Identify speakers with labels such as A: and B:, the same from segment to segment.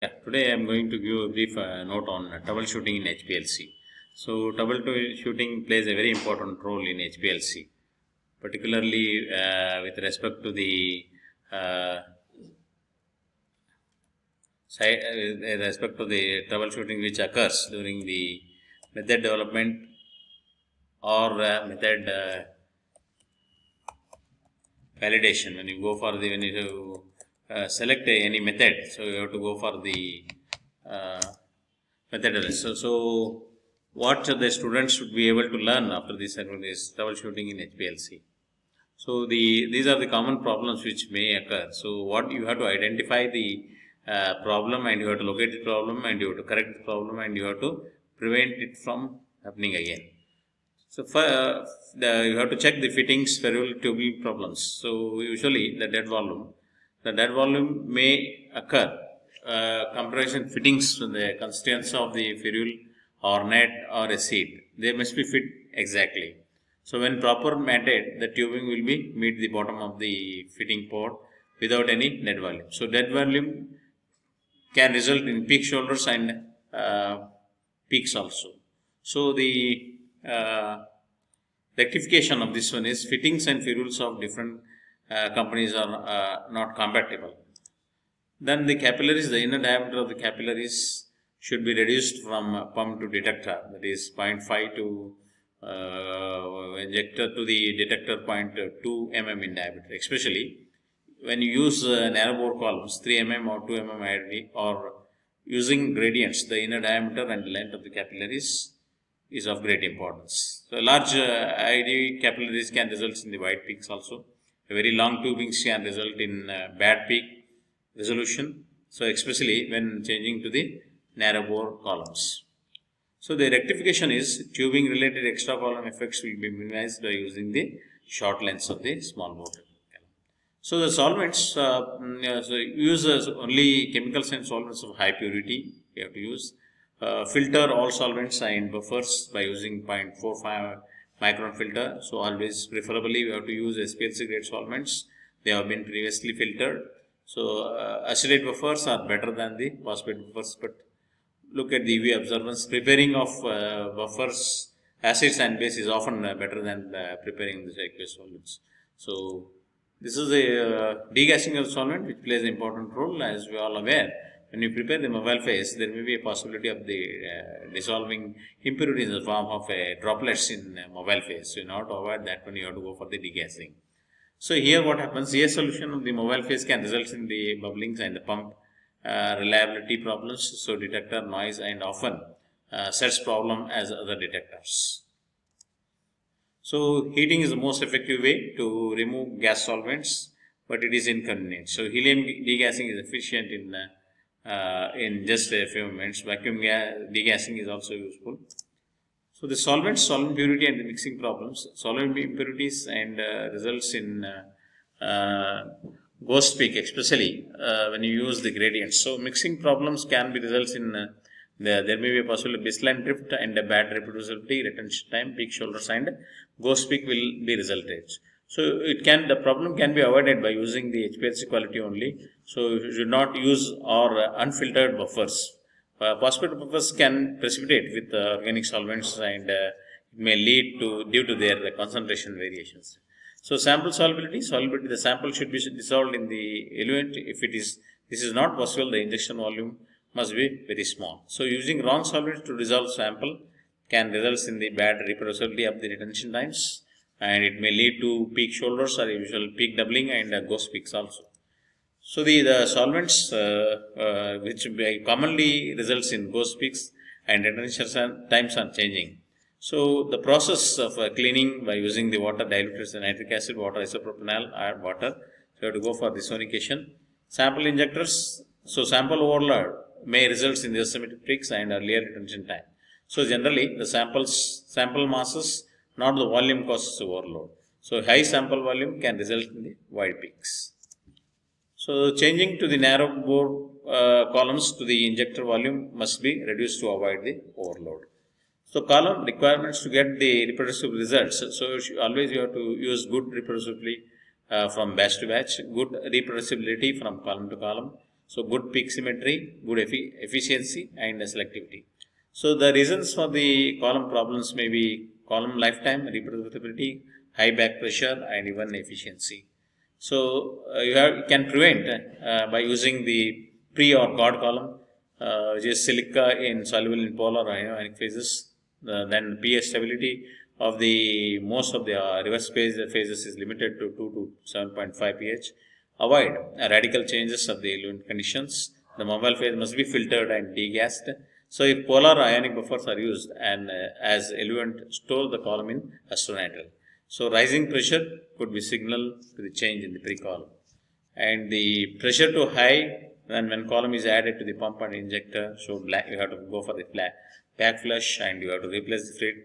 A: Yeah, today I am going to give a brief note on troubleshooting in HPLC. So, troubleshooting plays a very important role in HPLC, particularly with respect to the uh, troubleshooting which occurs during the method development or method validation. When you go for the when you select any method, so you have to go for the uh, methodology. So what the students should be able to learn after this is troubleshooting in HPLC. So these are the common problems which may occur. So what you have to identify the problem, and you have to locate the problem, and you have to correct the problem, and you have to prevent it from happening again. So you have to check the fittings, ferrule, tubing problems. So usually the dead volume may occur. Compression fittings, the constituents of the ferrule or net or a seat, they must be fit exactly. So when proper matted, the tubing will be meet the bottom of the fitting port without any dead volume. So dead volume can result in peak shoulders and peaks also. So the rectification of this one is fittings and ferrules of different companies are not compatible. Then the capillaries, the inner diameter of the capillaries should be reduced from pump to detector, that is 0.5 to injector to the detector 0.2 mm in diameter, especially when you use narrow bore columns 3 mm or 2 mm IRD, or using gradients, the inner diameter and length of the capillaries is of great importance. So large ID capillaries can result in the wide peaks also. A very long tubings can result in bad peak resolution. So especially when changing to the narrow bore columns. So the rectification is tubing related extra column effects will be minimized by using the short lengths of the small bore. So the solvents, so use only chemicals and solvents of high purity. You have to use. Filter all solvents and buffers by using 0.45 micron filter. So always preferably we have to use HPLC grade solvents. They have been previously filtered. So acetate buffers are better than the phosphate buffers, but look at the UV observance. Preparing of buffers, acids and base is often better than preparing the aqueous solvents. So this is a degassing of solvent which plays an important role, as we are all aware. When you prepare the mobile phase, there may be a possibility of the dissolving impurities in the form of droplets in mobile phase. So in order to avoid that one, you have to go for the degassing. So here what happens, a solution of the mobile phase can result in the bubblings and the pump reliability problems. So detector noise and often sets problem as other detectors. So heating is the most effective way to remove gas solvents, but it is inconvenient. So helium degassing is efficient in just a few minutes. Vacuum degassing is also useful. So the solvents, solvent purity and the mixing problems. Solvent impurities and results in ghost peak, especially when you use the gradients. So mixing problems can be results in there may be a possible baseline drift and a bad reproducibility, retention time, peak shoulders and ghost peak will be resulted. So the problem can be avoided by using the HPLC quality only. So you should not use or unfiltered buffers. Phosphate buffers can precipitate with organic solvents, and it may lead to due to their concentration variations. So sample solubility, the sample should be dissolved in the eluent. If this is not possible, the injection volume must be very small. So using wrong solvents to dissolve sample can result in the bad reproducibility of the retention times, and it may lead to peak shoulders or usual peak doubling and ghost peaks also. So the solvents which commonly results in ghost peaks and retention times are changing. So the process of cleaning by using the water diluted in nitric acid, water, isopropanol, or water. So you have to go for the sonication. Sample injectors. So sample overload may result in the asymmetric peaks and earlier retention time. So generally the sample masses, not the volume, causes overload. So high sample volume can result in the wide peaks. So changing to the narrow bore columns to the injector volume must be reduced to avoid the overload. So column requirements to get the reproducible results. So always you have to use good reproducibility from batch to batch, good reproducibility from column to column. So good peak symmetry, good efficiency and selectivity. So the reasons for the column problems may be column lifetime, reproducibility, high back pressure and even efficiency. So you can prevent by using the pre or God column, which is silica insoluble in polar ionic phases. Then pH stability of the most of the reverse phases is limited to 2 to 7.5 pH. Avoid radical changes of the eluent conditions. The mobile phase must be filtered and degassed. So if polar ionic buffers are used and as eluent, store the column in astronitrile. So rising pressure could be signal to the change in the pre-column. And the pressure to high, and when column is added to the pump and injector, so you have to go for the back flush and you have to replace the frit,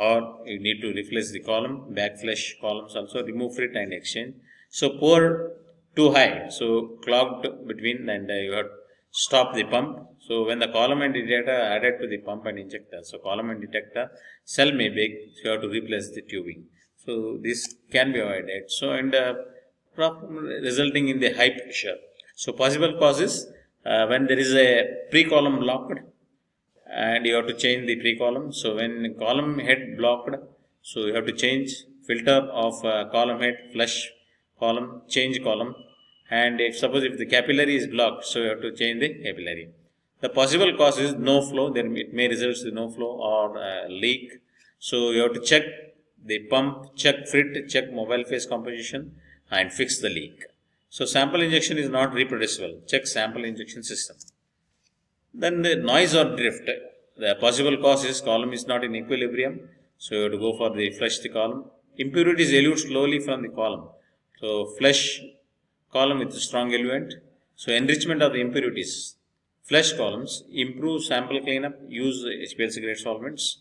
A: or you need to replace the column, back flush columns also, remove frit and exchange. So pour too high, so clogged between, and you have to stop the pump. So when the column and detector are added to the pump and injector, so column and detector cell may break, so you have to replace the tubing. So this can be avoided. So and resulting in the high pressure. So possible causes when there is a pre-column blocked and you have to change the pre-column. So when column head blocked, so you have to change filter of column head, flush column, change column. And if suppose if the capillary is blocked, so you have to change the capillary. The possible cause is no flow. Then it may result in no flow or leak. So you have to check the pump, check frit, check mobile phase composition and fix the leak. So sample injection is not reproducible. Check sample injection system. Then the noise or drift. The possible cause is column is not in equilibrium. So you have to go for the flush the column. Impurities elute slowly from the column. So flush column with strong eluent. So enrichment of the impurities. Flush columns, improve sample cleanup, use HPLC grade solvents,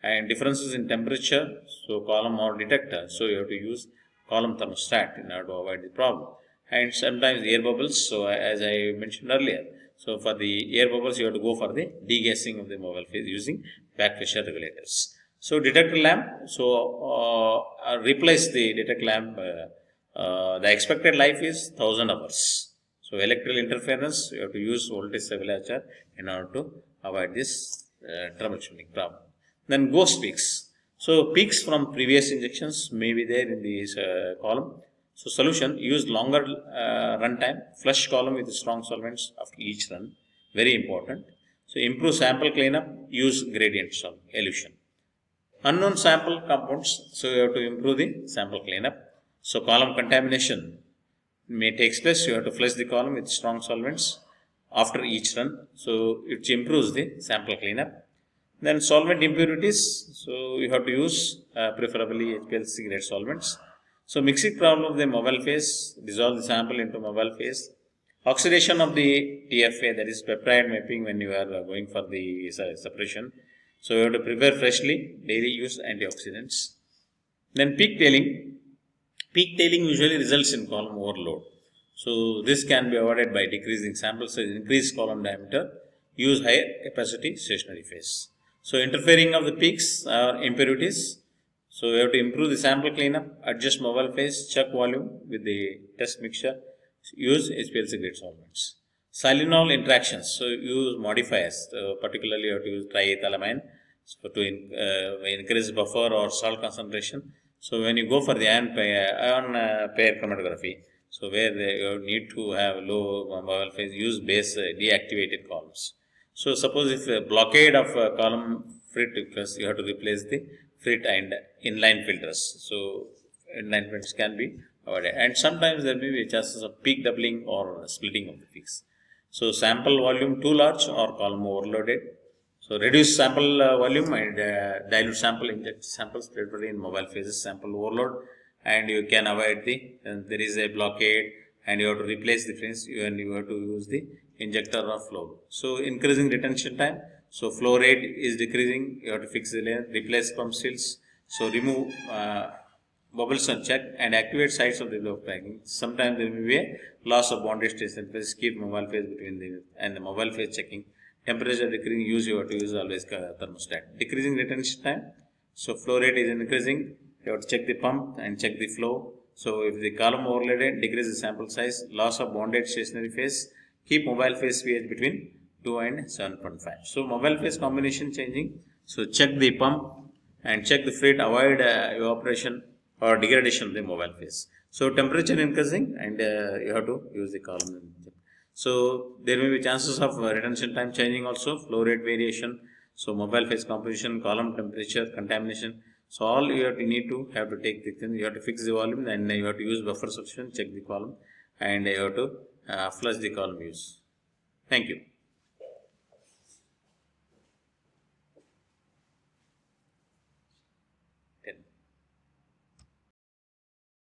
A: and differences in temperature, so column or detector, so you have to use column thermostat in order to avoid the problem. And sometimes air bubbles, so as I mentioned earlier, so for the air bubbles you have to go for the degassing of the mobile phase using back pressure regulators. So detector lamp, so replace the detector lamp, the expected life is 1000 hours. So electrical interference, you have to use voltage stabilizer in order to avoid this troubleshooting problem. Then ghost peaks. So peaks from previous injections may be there in this column. So solution, use longer run time, flush column with strong solvents after each run, very important. So improve sample cleanup, use gradient elution. Unknown sample compounds, so you have to improve the sample cleanup. So column contamination may take place, you have to flush the column with strong solvents after each run. So it improves the sample cleanup. Then solvent impurities, so you have to use preferably HPLC grade solvents. So mixing problem of the mobile phase, dissolve the sample into mobile phase. Oxidation of the TFA, that is peptide mapping when you are going for the separation. So you have to prepare freshly, daily use antioxidants. Then peak tailing. Peak tailing usually results in column overload. So this can be avoided by decreasing sample size, increase column diameter, use higher capacity stationary phase. So interfering of the peaks or impurities. So you have to improve the sample cleanup, adjust mobile phase, check volume with the test mixture, use HPLC grade solvents. Silanol interactions, so use modifiers, particularly you have to use triethylamine so to increase buffer or salt concentration. So when you go for the ion pair chromatography, so where you need to have low mobile phase, use base deactivated columns. So suppose if a blockade of column frit, because you have to replace the frit and inline filters. So inline filters can be avoided, and sometimes there may be chances of peak doubling or splitting of the peaks. So sample volume too large or column overloaded. So reduce sample volume and dilute sample, inject samples preferably in mobile phases, sample overload, and you can avoid the there is a blockade and you have to replace the fins and you have to use the injector or flow. So increasing retention time. So flow rate is decreasing, you have to fix the length, replace pump seals. So remove bubbles and check and activate sides of the block packing. Sometimes there may be a loss of bondage station phase, keep mobile phase between the mobile phase checking. Temperature decreasing, you have to use always thermostat. Decreasing retention time. So flow rate is increasing, you have to check the pump and check the flow. So if the column overloaded, decrease the sample size, loss of bonded stationary phase, keep mobile phase pH between 2 and 7.5. So mobile phase combination changing. So check the pump and check the fluid, avoid evaporation or degradation of the mobile phase. So temperature increasing, and you have to use the column. So there may be chances of retention time changing also, flow rate variation. So mobile phase composition, column temperature, contamination. So all you have to take the thing, you have to fix the volume, and you have to use buffer substitution, check the column, and you have to flush the column use. Thank you.